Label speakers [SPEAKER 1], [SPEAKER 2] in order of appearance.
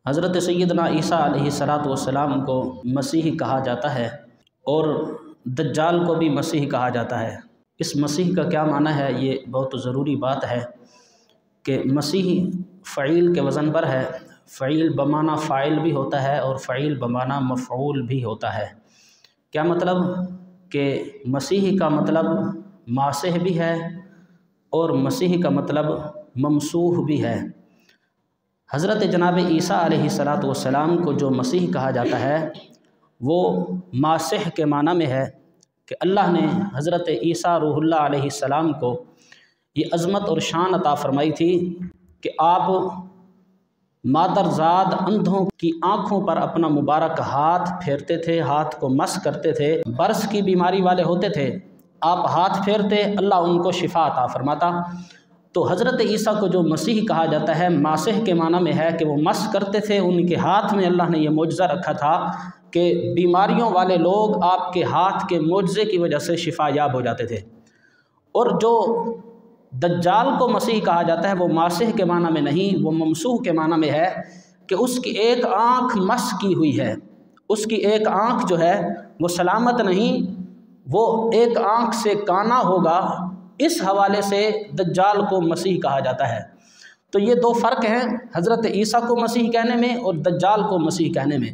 [SPEAKER 1] حضرت سیدنا عیسیٰ علیہ کو مسیح کہا جاتا ہے اور دجال کو بھی مسیح کہا جاتا ہے۔ اس مسیح کا کیا معنی ہے؟ یہ بہت ضروری بات ہے کہ مسیح فعیل کے وزن پر ہے۔ فعیل بمعنی فاعل بھی ہوتا ہے اور فعیل بمعنی مفعول بھی ہوتا ہے۔ کیا مطلب؟ کہ مسیح کا مطلب ماسح بھی ہے اور مسیح کا مطلب ممسوح بھی ہے۔ حضرت جناب عیسیٰ علیہ السلام کو جو مسیح کہا جاتا ہے وہ ماسح کے معنی میں ہے کہ اللہ نے حضرت عیسیٰ روح اللہ علیہ السلام کو یہ عظمت اور شان عطا فرمائی تھی کہ آپ مادرزاد اندھوں کی آنکھوں پر اپنا مبارک ہاتھ پھیرتے تھے، ہاتھ کو مس کرتے تھے۔ برس کی بیماری والے ہوتے تھے، آپ ہاتھ پھیرتے، اللہ ان کو شفا عطا فرماتا۔ تو حضرت عیسیٰ کو جو مسیح کہا جاتا ہے ماسح کے معنی میں ہے کہ وہ مس کرتے تھے، ان کے ہاتھ میں اللہ نے یہ معجزہ رکھا تھا کہ بیماریوں والے لوگ آپ کے ہاتھ کے معجزے کی وجہ سے شفا یاب ہو جاتے تھے۔ اور جو دجال کو مسیح کہا جاتا ہے وہ ماسح کے معنی میں نہیں، وہ ممسوح کے معنی میں ہے کہ اس کی ایک آنکھ مس کی ہوئی ہے، اس کی ایک آنکھ جو ہے وہ سلامت نہیں، وہ ایک آنکھ سے کانا ہوگا۔ اس حوالے سے دجال کو مسیح کہا جاتا ہے۔ تو یہ دو فرق ہیں حضرت عیسیٰ کو مسیح کہنے میں اور دجال کو مسیح کہنے میں۔